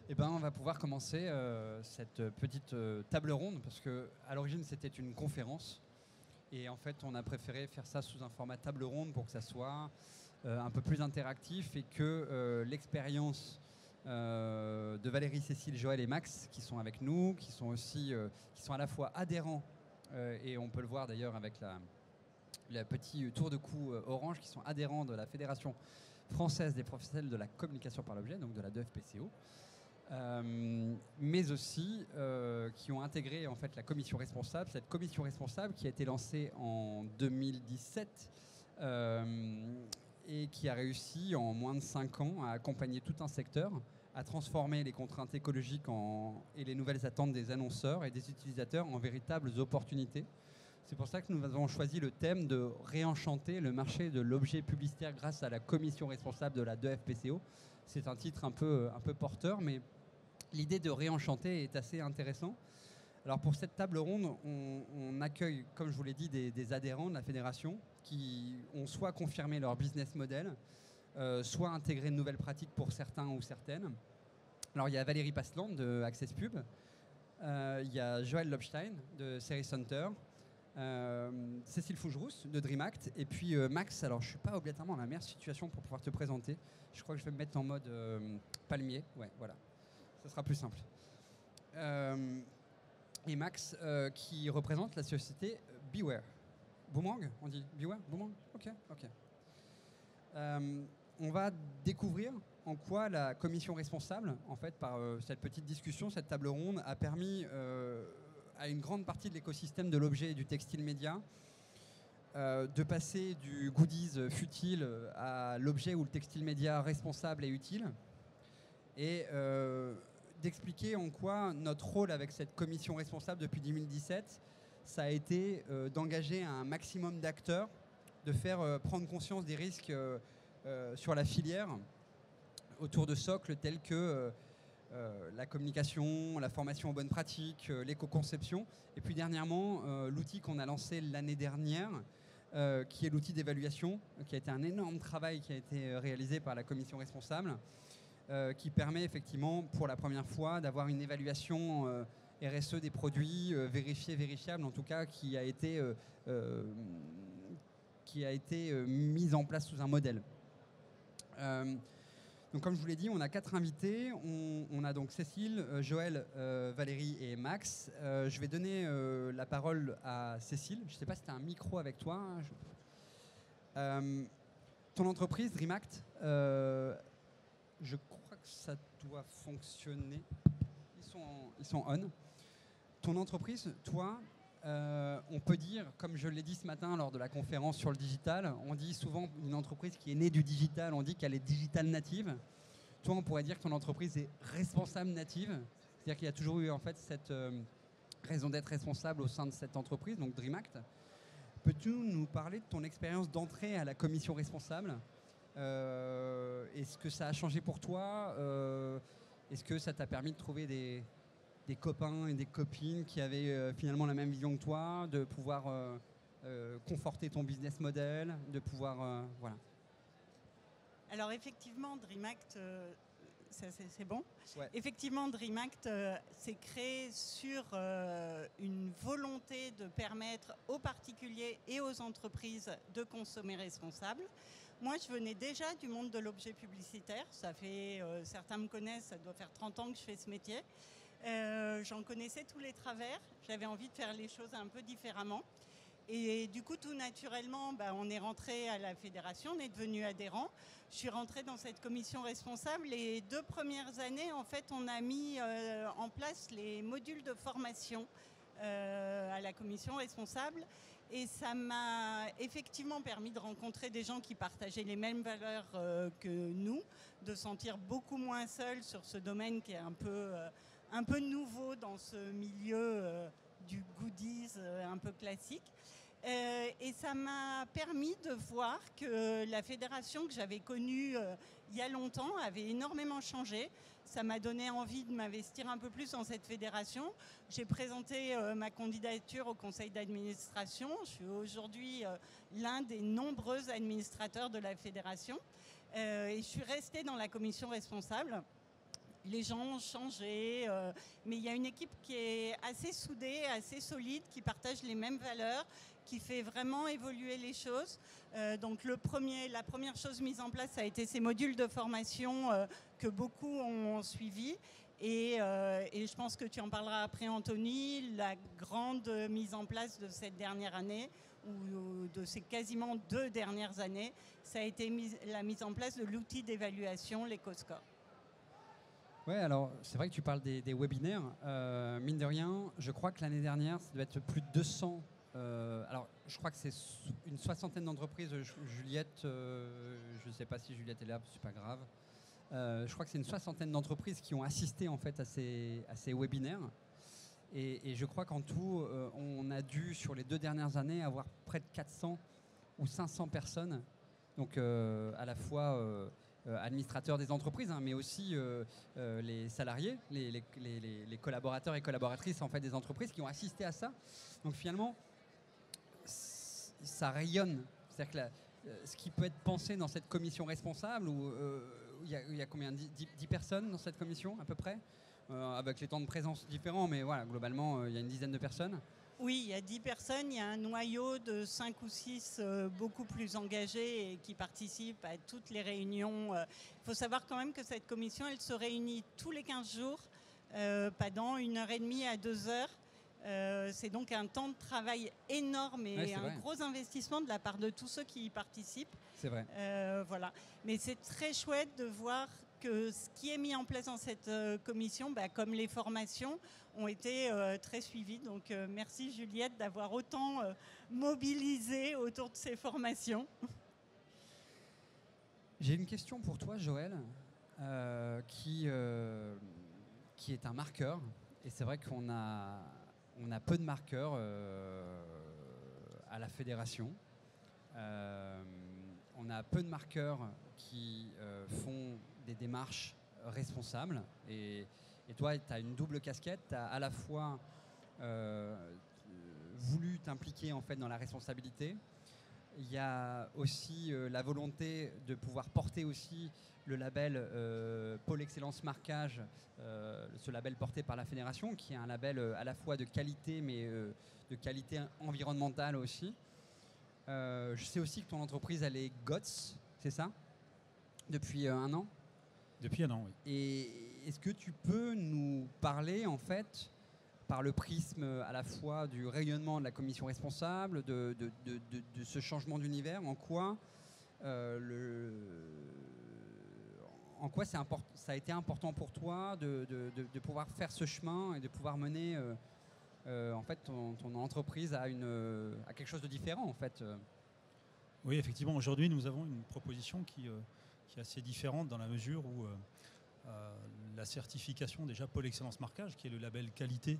Eh ben, on va pouvoir commencer cette petite table ronde parce que à l'origine c'était une conférence et en fait on a préféré faire ça sous un format table ronde pour que ça soit un peu plus interactif et que l'expérience de Valérie, Cécile, Joël et Max qui sont avec nous, qui sont aussi qui sont à la fois adhérents et on peut le voir d'ailleurs avec la petit tour de cou orange, qui sont adhérents de la Fédération française des professionnels de la communication par l'objet, donc de la DEFPCO. Mais aussi qui ont intégré en fait la commission responsable, cette commission responsable qui a été lancée en 2017 et qui a réussi en moins de 5 ans à accompagner tout un secteur, à transformer les contraintes écologiques et les nouvelles attentes des annonceurs et des utilisateurs en véritables opportunités. C'est pour ça que nous avons choisi le thème de réenchanter le marché de l'objet publicitaire grâce à la commission responsable de la DEFPCO. C'est un titre un peu porteur, mais l'idée de réenchanter est assez intéressante. Alors pour cette table ronde, on accueille, comme je vous l'ai dit, des adhérents de la fédération qui ont soit confirmé leur business model, soit intégré de nouvelles pratiques pour certains ou certaines. Alors il y a Valérie Pasland de Access Pub, il y a Joël Lobstein de Series Center, Cécile Fougerousse de DreamAct et puis Max. Alors je suis pas obligatoirement dans la meilleure situation pour pouvoir te présenter. Je crois que je vais me mettre en mode palmier. Ouais, voilà. Ça sera plus simple. Et Max qui représente la société Beware. Boomerang, on dit Beware, Boomerang. Ok. On va découvrir en quoi la commission responsable, en fait, par cette petite discussion, cette table ronde, a permis à une grande partie de l'écosystème de l'objet et du textile média de passer du goodies futile à l'objet ou le textile média responsable et utile, et d'expliquer en quoi notre rôle avec cette commission responsable depuis 2017, ça a été d'engager un maximum d'acteurs, de faire prendre conscience des risques sur la filière autour de socles tels que la communication, la formation aux bonnes pratiques, l'éco-conception. Et puis dernièrement, l'outil qu'on a lancé l'année dernière, qui est l'outil d'évaluation, qui a été un énorme travail qui a été réalisé par la commission responsable, qui permet effectivement pour la première fois d'avoir une évaluation RSE des produits, vérifiable en tout cas, qui a été mise en place sous un modèle. Donc comme je vous l'ai dit, on a 4 invités. On a donc Cécile, Joël, Valérie et Max. Je vais donner la parole à Cécile. Je ne sais pas si tu as un micro avec toi. Ton entreprise, DreamAct, je crois que ça doit fonctionner. Ils sont on. Ton entreprise, toi, on peut dire, comme je l'ai dit ce matin lors de la conférence sur le digital, on dit souvent une entreprise qui est née du digital, on dit qu'elle est digital native. Toi, on pourrait dire que ton entreprise est responsable native. C'est-à-dire qu'il y a toujours eu en fait cette raison d'être responsable au sein de cette entreprise, donc DreamAct. Peux-tu nous parler de ton expérience d'entrée à la commission responsable ? Est-ce que ça a changé pour toi ? Est-ce que ça t'a permis de trouver des copains et des copines qui avaient finalement la même vision que toi, de pouvoir conforter ton business model, de pouvoir... voilà. Alors effectivement, DreamAct, c'est bon. Ouais. Effectivement, DreamAct s'est créé sur une volonté de permettre aux particuliers et aux entreprises de consommer responsable. Moi, je venais déjà du monde de l'objet publicitaire. Ça fait, certains me connaissent, ça doit faire 30 ans que je fais ce métier. J'en connaissais tous les travers. J'avais envie de faire les choses un peu différemment. Et du coup, tout naturellement, on est rentré à la fédération, on est devenu adhérent. Je suis rentrée dans cette commission responsable. Les 2 premières années, en fait, on a mis en place les modules de formation à la commission responsable. Et ça m'a effectivement permis de rencontrer des gens qui partageaient les mêmes valeurs que nous, de sentir beaucoup moins seul sur ce domaine qui est un peu nouveau dans ce milieu du goodies un peu classique. Et ça m'a permis de voir que la fédération que j'avais connue il y a longtemps avait énormément changé. Ça m'a donné envie de m'investir un peu plus dans cette fédération. J'ai présenté ma candidature au conseil d'administration. Je suis aujourd'hui l'un des nombreux administrateurs de la fédération. Et je suis restée dans la commission responsable. les gens ont changé, mais il y a une équipe qui est assez soudée, assez solide, qui partage les mêmes valeurs, qui fait vraiment évoluer les choses. Donc la première chose mise en place, ça a été ces modules de formation que beaucoup ont suivis. Et je pense que tu en parleras après, Anthony, la grande mise en place de cette dernière année, ou de ces quasiment 2 dernières années, ça a été la mise en place de l'outil d'évaluation, l'EcoScore. Ouais, alors c'est vrai que tu parles des webinaires. Mine de rien, je crois que l'année dernière, ça doit être plus de 200. Alors, je crois que c'est une 60aine d'entreprises. Juliette, je ne sais pas si Juliette est là, c'est pas grave. Je crois que c'est une 60aine d'entreprises qui ont assisté en fait à ces webinaires. Et je crois qu'en tout, on a dû, sur les 2 dernières années, avoir près de 400 ou 500 personnes. Donc, à la fois administrateurs des entreprises, hein, mais aussi les salariés, les collaborateurs et collaboratrices en fait, des entreprises qui ont assisté à ça. Donc, finalement, ça rayonne. C'est-à-dire que ce qui peut être pensé dans cette commission responsable, où il y a combien 10 personnes dans cette commission, à peu près avec les temps de présence différents, mais voilà, globalement, il y a une dizaine de personnes. Oui, il y a 10 personnes, il y a un noyau de 5 ou 6 beaucoup plus engagés et qui participent à toutes les réunions. Il faut savoir quand même que cette commission, elle se réunit tous les 15 jours, pendant 1h30 à 2 heures. C'est donc un temps de travail énorme et un gros investissement de la part de tous ceux qui y participent. C'est vrai. Voilà. Mais c'est très chouette de voir que ce qui est mis en place dans cette commission, comme les formations, ont été très suivies. Donc merci Juliette d'avoir autant mobilisé autour de ces formations. J'ai une question pour toi, Joël, qui est un marqueur. Et c'est vrai qu'on a peu de marqueurs à la fédération. On a peu de marqueurs qui font des démarches responsables. Et toi, tu as une double casquette. Tu as à la fois voulu t'impliquer en fait, dans la responsabilité. Il y a aussi la volonté de pouvoir porter aussi le label Pôle Excellence Marquage, ce label porté par la fédération, qui est un label à la fois de qualité, mais de qualité environnementale aussi. Je sais aussi que ton entreprise, elle est GOTS, c'est ça? Depuis 1 an? Depuis 1 an, oui. Et est-ce que tu peux nous parler, en fait, par le prisme à la fois du rayonnement de la commission responsable, de ce changement d'univers, en quoi ça a été important pour toi de pouvoir faire ce chemin et de pouvoir mener en fait, ton entreprise à quelque chose de différent, en fait. Oui, effectivement, aujourd'hui, nous avons une proposition qui est assez différente dans la mesure où la certification déjà Pôle Excellence Marquage, qui est le label qualité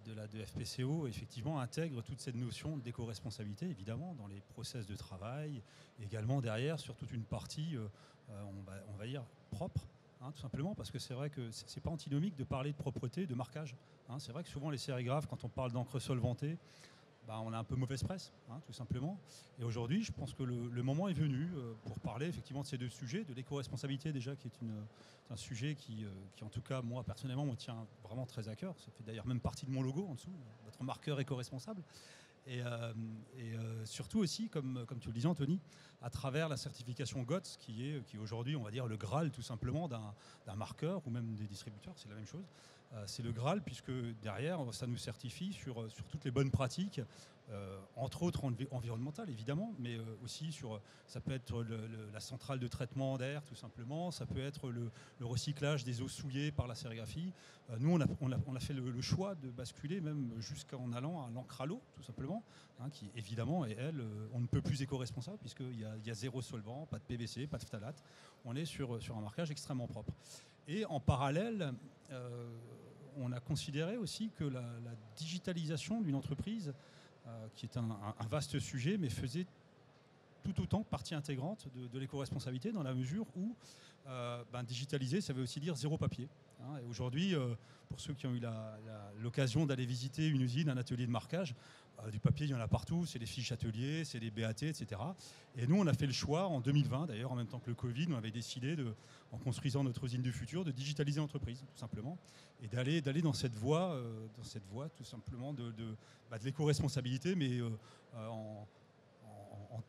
de FPCO, effectivement intègre toute cette notion d'éco-responsabilité, évidemment, dans les process de travail, également derrière sur toute une partie, on va dire, propre, hein, tout simplement, parce que c'est vrai que c'est pas antinomique de parler de propreté, de marquage. Hein. C'est vrai que souvent les sérigraphes, quand on parle d'encre solvantée, on a un peu mauvaise presse, hein, tout simplement. Et aujourd'hui, je pense que le moment est venu pour parler effectivement de ces 2 sujets, de l'éco-responsabilité déjà, qui est un sujet qui, en tout cas, moi, personnellement, me tient vraiment très à cœur. Ça fait d'ailleurs même partie de mon logo en dessous, notre marqueur éco-responsable. Et surtout aussi, comme tu le disais, Anthony, à travers la certification GOTS, qui est aujourd'hui, on va dire, le Graal tout simplement d'un marqueur ou même des distributeurs, c'est la même chose. C'est le Graal, puisque derrière, ça nous certifie sur toutes les bonnes pratiques, entre autres environnementales évidemment, mais aussi ça peut être la centrale de traitement d'air tout simplement, ça peut être le recyclage des eaux souillées par la sérigraphie. Nous, on a fait le choix de basculer même jusqu'en allant à l'encre à l'eau tout simplement, hein, qui évidemment est elle, on ne peut plus éco-responsable puisqu'il y a 0 solvant, pas de PVC, pas de phtalate. On est sur un marquage extrêmement propre. Et en parallèle, on a considéré aussi que la digitalisation d'une entreprise, qui est un vaste sujet, mais faisait tout autant partie intégrante de l'éco-responsabilité, dans la mesure où digitaliser, ça veut aussi dire zéro papier. Et aujourd'hui, pour ceux qui ont eu l'occasion d'aller visiter une usine, un atelier de marquage, du papier, il y en a partout, c'est des fiches ateliers, c'est des BAT, etc. Et nous, on a fait le choix, en 2020, d'ailleurs, en même temps que le Covid, on avait décidé, en construisant notre usine du futur, de digitaliser l'entreprise, tout simplement, et d'aller dans cette voie, tout simplement, de l'éco-responsabilité, mais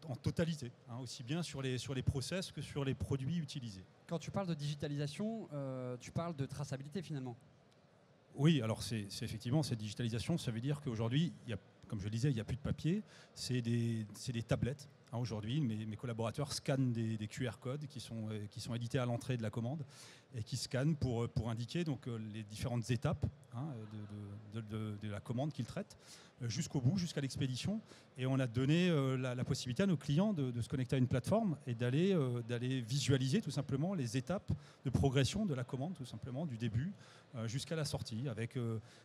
en totalité, aussi bien sur les process que sur les produits utilisés. Quand tu parles de digitalisation, tu parles de traçabilité finalement. Oui, alors c'est effectivement cette digitalisation, ça veut dire qu'aujourd'hui, comme je le disais, il n'y a plus de papier, c'est des tablettes. Aujourd'hui, mes collaborateurs scannent des QR codes qui sont édités à l'entrée de la commande et qui scannent pour indiquer donc, les différentes étapes de la commande qu'ils traitent jusqu'au bout, jusqu'à l'expédition. Et on a donné la possibilité à nos clients de se connecter à une plateforme et d'aller visualiser tout simplement les étapes de progression de la commande, tout simplement, du début jusqu'à la sortie, avec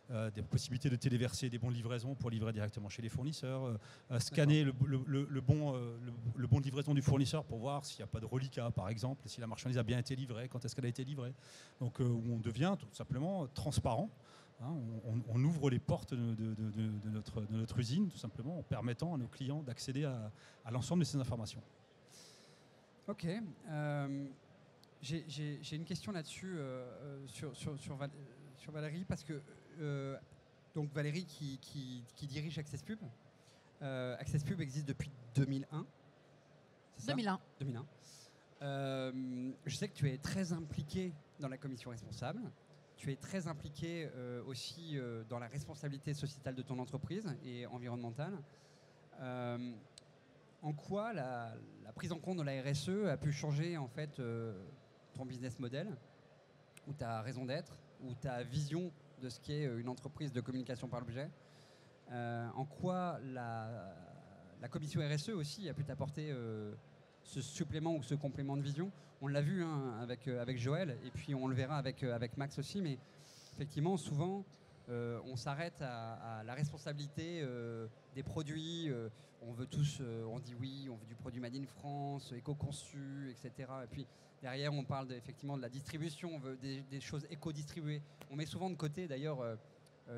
des possibilités de téléverser des bons de livraison pour livrer directement chez les fournisseurs, scanner le bon de livraison du fournisseur pour voir s'il n'y a pas de reliquat, par exemple, si la marchandise a bien été livrée, quand est-ce qu'elle a été livrée. Donc où on devient tout simplement transparent. On ouvre les portes de notre usine, tout simplement, en permettant à nos clients d'accéder à l'ensemble de ces informations. Ok. J'ai une question là-dessus sur Valérie, parce que donc Valérie qui dirige AccessPub. AccessPub existe depuis 2001. C'est ça ? 2001. Je sais que tu es très impliqué dans la commission responsable. Tu es très impliqué aussi dans la responsabilité sociétale de ton entreprise et environnementale. En quoi la prise en compte de la RSE a pu changer en fait ton business model, ou ta raison d'être, ou ta vision de ce qu'est une entreprise de communication par l'objet? En quoi la commission RSE aussi a pu t'apporter ce supplément ou ce complément de vision? On l'a vu avec Joël, et puis on le verra avec Max aussi, mais effectivement, souvent, on s'arrête à la responsabilité des produits. On veut tous, on dit oui, on veut du produit Made in France, éco-conçu, etc. Et puis derrière, on parle effectivement de la distribution, on veut des choses éco-distribuées. On met souvent de côté d'ailleurs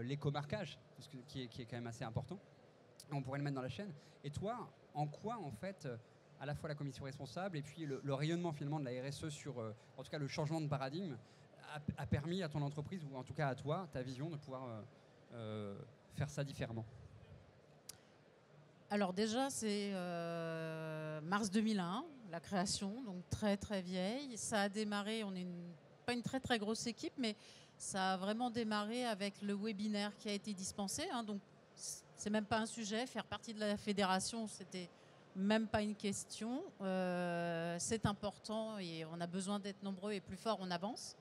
l'éco-marquage, qui est quand même assez important. On pourrait le mettre dans la chaîne. Et toi, en quoi en fait à la fois la commission responsable et puis le rayonnement finalement de la RSE sur, en tout cas le changement de paradigme, a permis à ton entreprise, ou en tout cas à toi, ta vision, de pouvoir faire ça différemment? Alors déjà, c'est mars 2001, la création, donc très très vieille. Ça a démarré, on n'est pas une très très grosse équipe, mais ça a vraiment démarré avec le webinaire qui a été dispensé. Donc c'est même pas un sujet, faire partie de la fédération, c'était même pas une question. C'est important et on a besoin d'être nombreux, et plus fort on avance.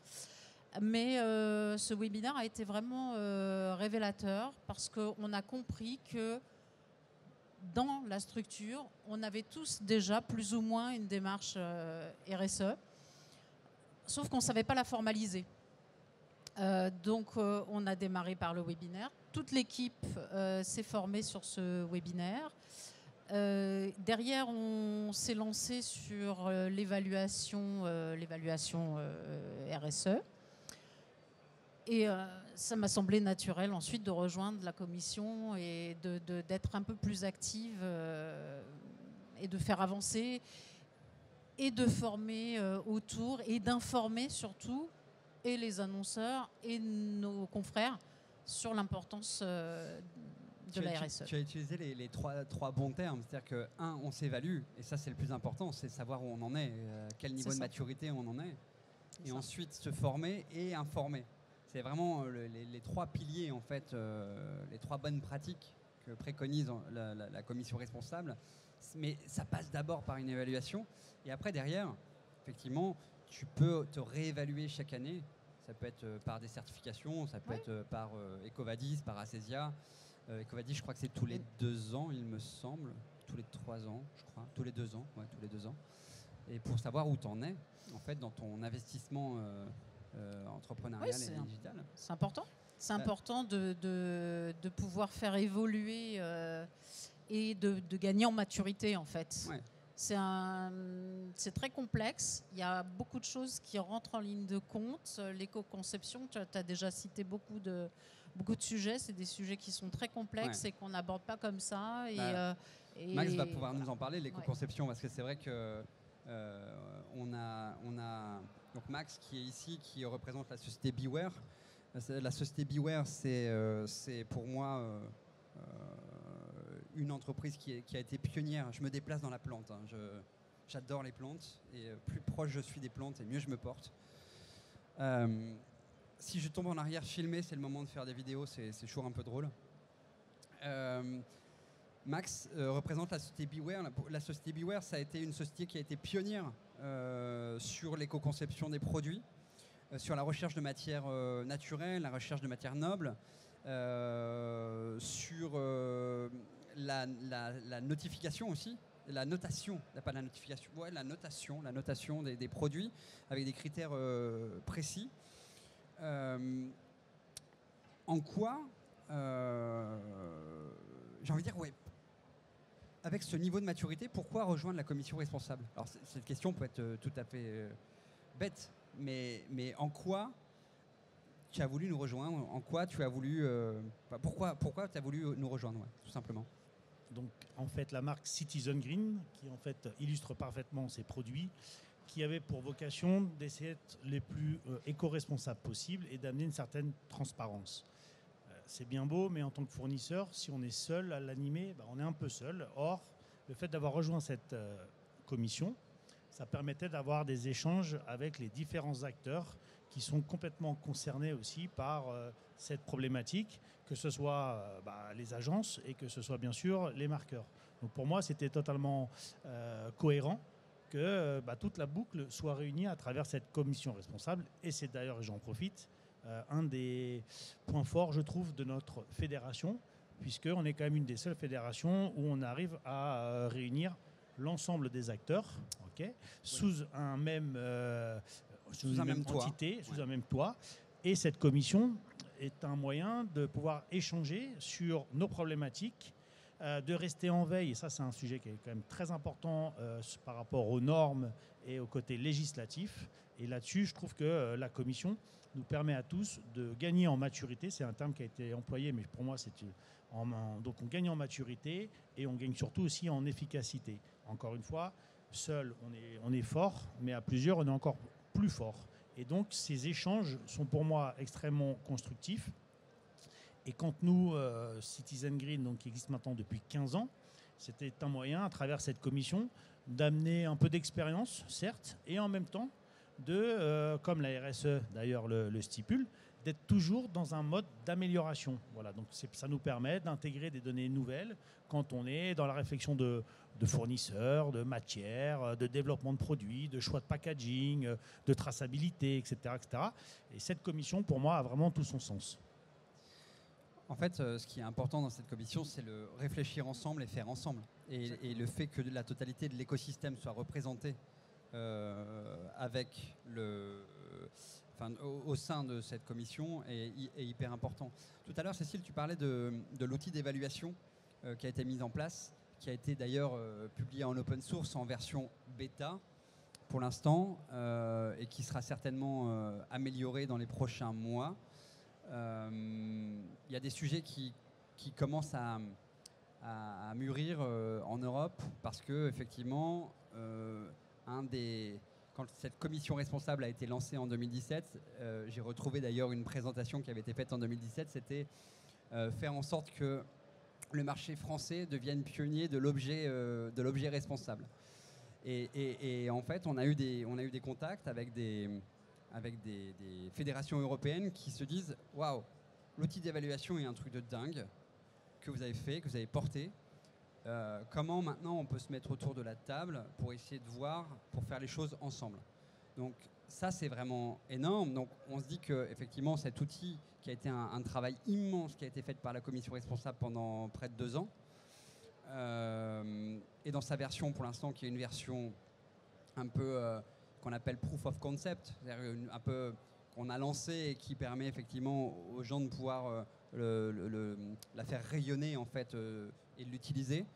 Mais ce webinaire a été vraiment révélateur, parce qu'on a compris que dans la structure, on avait tous déjà plus ou moins une démarche RSE, sauf qu'on ne savait pas la formaliser. Donc on a démarré par le webinaire. Toute l'équipe s'est formée sur ce webinaire. Derrière, on s'est lancé sur l'évaluation RSE. Et ça m'a semblé naturel ensuite de rejoindre la commission et d'être un peu plus active et de faire avancer et de former autour et d'informer surtout et les annonceurs et nos confrères sur l'importance de la RSE. Tu as utilisé les trois bons termes, c'est-à-dire que, on s'évalue, et ça c'est le plus important, c'est savoir où on en est, quel niveau de maturité on en est, et ensuite se former et informer. C'est vraiment les trois piliers, en fait, les trois bonnes pratiques que préconise la commission responsable. Mais ça passe d'abord par une évaluation, et après derrière, effectivement, tu peux te réévaluer chaque année. Ça peut être par des certifications, ça peut être par EcoVadis, par Acesia. EcoVadis, je crois que c'est tous les 2 ans, il me semble. Tous les 3 ans, je crois. Tous les 2 ans, tous les 2 ans. Et pour savoir où tu en es, en fait, dans ton investissement entrepreneurial et digital. C'est important. C'est important de pouvoir faire évoluer et de gagner en maturité, en fait. Ouais. C'est très complexe. Il y a beaucoup de choses qui rentrent en ligne de compte. L'éco-conception, tu as déjà cité beaucoup de sujets. C'est des sujets qui sont très complexes et qu'on n'aborde pas comme ça. Max va pouvoir nous en parler, l'éco-conception, parce que c'est vrai que on a donc Max qui est ici, qui représente la société Beware. La société Beware, c'est pour moi une entreprise qui a été pionnière. Je me déplace dans la plante. J'adore les plantes, et plus proche je suis des plantes, et mieux je me porte. Si je tombe en arrière filmé, c'est le moment de faire des vidéos, c'est toujours un peu drôle. Max représente la société Beware. La société Beware, ça a été une société qui a été pionnière sur l'éco-conception des produits, sur la recherche de matières naturelles, la recherche de matières nobles, sur la notification aussi, la notation, pas la notification, ouais, la notation des produits avec des critères précis. En quoi, j'ai envie de dire, ouais, avec ce niveau de maturité, pourquoi rejoindre la commission responsable? Alors cette question peut être tout à fait bête, mais en quoi tu as voulu nous rejoindre? En quoi tu as voulu pourquoi tu as voulu nous rejoindre, ouais, tout simplement? Donc en fait la marque Citizen Green, qui en fait illustre parfaitement ces produits, qui avait pour vocation d'essayer d'être les plus éco-responsables possibles et d'amener une certaine transparence. C'est bien beau, mais en tant que fournisseur, si on est seul à l'animer, on est un peu seul. Or, le fait d'avoir rejoint cette commission, ça permettait d'avoir des échanges avec les différents acteurs qui sont complètement concernés aussi par cette problématique, que ce soit les agences et que ce soit bien sûr les marqueurs. Donc pour moi, c'était totalement cohérent que toute la boucle soit réunie à travers cette commission responsable. Et c'est d'ailleurs, et j'en profite, un des points forts, je trouve, de notre fédération, puisqu'on est quand même une des seules fédérations où on arrive à réunir l'ensemble des acteurs, sous un même sous une même entité, sous un même toit. Et cette commission est un moyen de pouvoir échanger sur nos problématiques, de rester en veille, et ça c'est un sujet qui est quand même très important par rapport aux normes et au côté législatif. Et là-dessus, je trouve que la commission nous permet à tous de gagner en maturité. C'est un terme qui a été employé, mais pour moi, donc on gagne en maturité et on gagne surtout aussi en efficacité. Encore une fois, seul, on est fort, mais à plusieurs, on est encore plus fort. Et donc, ces échanges sont pour moi extrêmement constructifs. Et quand nous, Citizen Green, donc, qui existe maintenant depuis 15 ans, c'était un moyen, à travers cette commission, d'amener un peu d'expérience, certes, et en même temps, comme la RSE d'ailleurs le stipule, d'être toujours dans un mode d'amélioration. Voilà, donc ça nous permet d'intégrer des données nouvelles quand on est dans la réflexion de fournisseurs, de matières, de développement de produits, de choix de packaging, de traçabilité, etc., etc. Et cette commission, pour moi, a vraiment tout son sens. En fait, ce qui est important dans cette commission, c'est le réfléchir ensemble et faire ensemble. Et le fait que la totalité de l'écosystème soit représentée au sein de cette commission est hyper important. Tout à l'heure, Cécile, tu parlais de l'outil d'évaluation qui a été mis en place, qui a été d'ailleurs publié en open source en version bêta pour l'instant et qui sera certainement amélioré dans les prochains mois. Il y a des sujets qui commencent à mûrir en Europe parce que effectivement, quand cette commission responsable a été lancée en 2017, j'ai retrouvé d'ailleurs une présentation qui avait été faite en 2017, c'était faire en sorte que le marché français devienne pionnier de l'objet responsable. Et en fait, on a eu des contacts avec des fédérations européennes qui se disent « Waouh, l'outil d'évaluation est un truc de dingue que vous avez fait, que vous avez porté. Comment maintenant on peut se mettre autour de la table pour essayer de voir, pour faire les choses ensemble ?» Donc ça, c'est vraiment énorme. Donc on se dit qu'effectivement, cet outil qui a été un travail immense qui a été fait par la commission responsable pendant près de 2 ans, et dans sa version pour l'instant, qui est une version un peu qu'on appelle proof of concept, c'est-à-dire un peu qu'on a lancé et qui permet effectivement aux gens de pouvoir la faire rayonner en fait et de l'utiliser.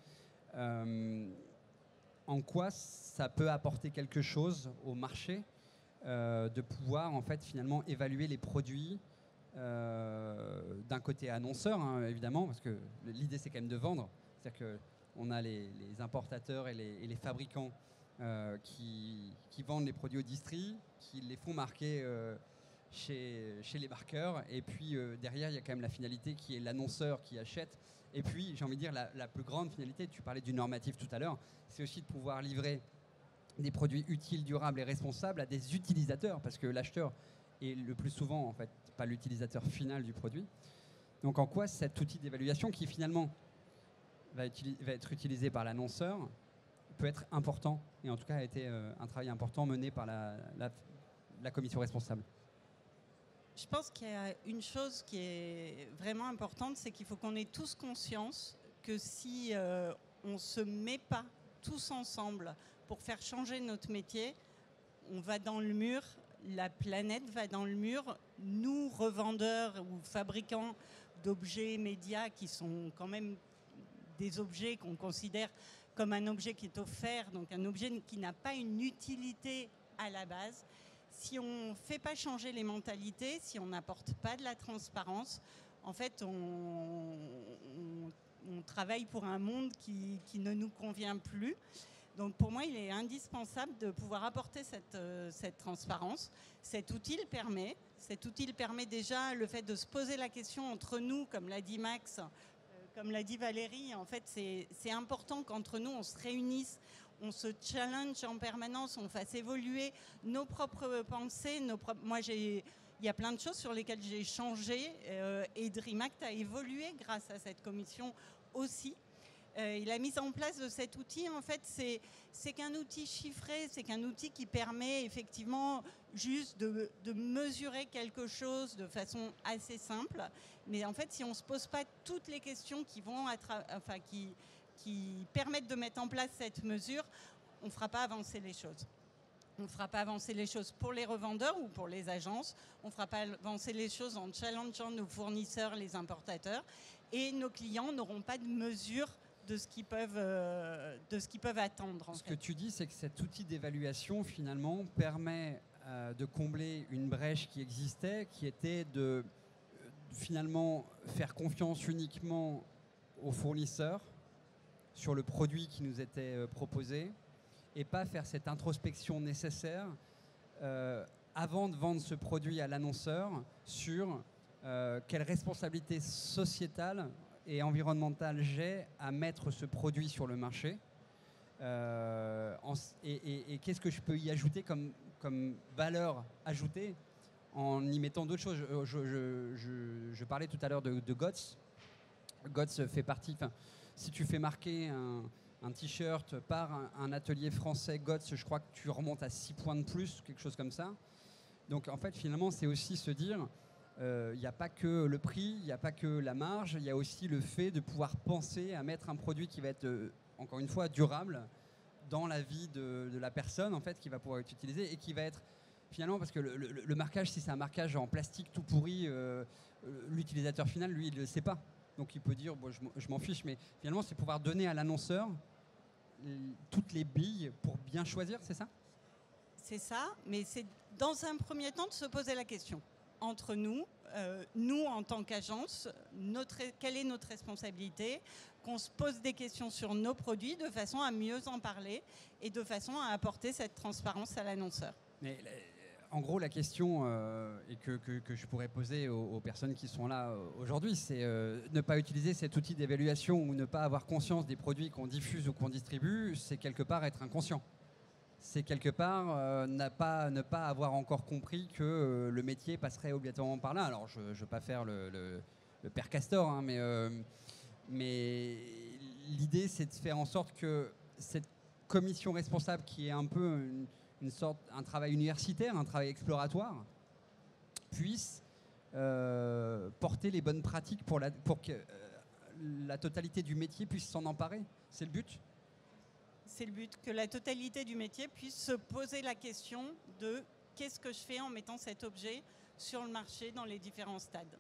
En en quoi ça peut apporter quelque chose au marché de pouvoir en fait finalement évaluer les produits d'un côté annonceur, hein, évidemment, parce que l'idée c'est quand même de vendre. C'est-à-dire qu'on a les importateurs et les fabricants qui vendent les produits aux distris, qui les font marquer chez les marqueurs, et puis derrière il y a quand même la finalité qui est l'annonceur qui achète. Et puis j'ai envie de dire la plus grande finalité, tu parlais du normatif tout à l'heure, c'est aussi de pouvoir livrer des produits utiles, durables et responsables à des utilisateurs, parce que l'acheteur est le plus souvent en fait pas l'utilisateur final du produit. Donc en quoi cet outil d'évaluation qui finalement va être utilisé par l'annonceur peut être important, et en tout cas a été un travail important mené par la commission responsable. Je pense qu'il y a une chose qui est vraiment importante, c'est qu'il faut qu'on ait tous conscience que si on ne se met pas tous ensemble pour faire changer notre métier, on va dans le mur, la planète va dans le mur. Nous, revendeurs ou fabricants d'objets médias qui sont quand même des objets qu'on considère comme un objet qui est offert, donc un objet qui n'a pas une utilité à la base, si on ne fait pas changer les mentalités, si on n'apporte pas de la transparence, en fait, on travaille pour un monde qui ne nous convient plus. Donc pour moi, il est indispensable de pouvoir apporter cette transparence. Cet outil le permet déjà le fait de se poser la question entre nous, comme l'a dit Max, comme l'a dit Valérie. En fait, c'est important qu'entre nous, on se réunisse, on se challenge en permanence, on fasse évoluer nos propres pensées. Moi, il y a plein de choses sur lesquelles j'ai changé et DreamAct a évolué grâce à cette commission aussi. Et la mise en place de cet outil, en fait, c'est qu'un outil chiffré, c'est qu'un outil qui permet effectivement juste de mesurer quelque chose de façon assez simple. Mais en fait, si on ne se pose pas toutes les questions qui permettent de mettre en place cette mesure, on ne fera pas avancer les choses. On ne fera pas avancer les choses pour les revendeurs ou pour les agences. On ne fera pas avancer les choses en challengeant nos fournisseurs, les importateurs. Et nos clients n'auront pas de mesure de ce qu'ils peuvent attendre. Ce que tu dis, c'est que cet outil d'évaluation, finalement, permet de combler une brèche qui existait, qui était de finalement faire confiance uniquement aux fournisseurs sur le produit qui nous était proposé et pas faire cette introspection nécessaire avant de vendre ce produit à l'annonceur sur quelle responsabilité sociétale et environnementale j'ai à mettre ce produit sur le marché et qu'est-ce que je peux y ajouter comme valeur ajoutée en y mettant d'autres choses. Je parlais tout à l'heure de GOTS. GOTS fait partie, si tu fais marquer un t-shirt par un atelier français GOTS, je crois que tu remontes à 6 points de plus, quelque chose comme ça. Donc en fait finalement c'est aussi se dire il n'y a pas que le prix, il n'y a pas que la marge, il y a aussi le fait de pouvoir penser à mettre un produit qui va être encore une fois durable dans la vie de la personne en fait, qui va pouvoir être utilisé et qui va être finalement, parce que le marquage, si c'est un marquage en plastique tout pourri, l'utilisateur final lui il ne le sait pas, donc il peut dire bon, je m'en fiche, mais finalement c'est pouvoir donner à l'annonceur toutes les billes pour bien choisir, c'est ça ? C'est ça, mais c'est dans un premier temps de se poser la question. Entre nous, nous en tant qu'agence, quelle est notre responsabilité ? Qu'on se pose des questions sur nos produits de façon à mieux en parler et de façon à apporter cette transparence à l'annonceur. Mais en gros, la question et que je pourrais poser aux personnes qui sont là aujourd'hui, c'est ne pas utiliser cet outil d'évaluation ou ne pas avoir conscience des produits qu'on diffuse ou qu'on distribue, c'est quelque part être inconscient. C'est quelque part ne pas avoir encore compris que le métier passerait obligatoirement par là. Alors, je ne veux pas faire le père Castor, hein, mais l'idée, c'est de faire en sorte que cette commission responsable, qui est un peu un travail universitaire, un travail exploratoire, puisse porter les bonnes pratiques pour que la totalité du métier puisse s'en emparer. C'est le but ? C'est le but, que la totalité du métier puisse se poser la question de qu'est-ce que je fais en mettant cet objet sur le marché dans les différents stades.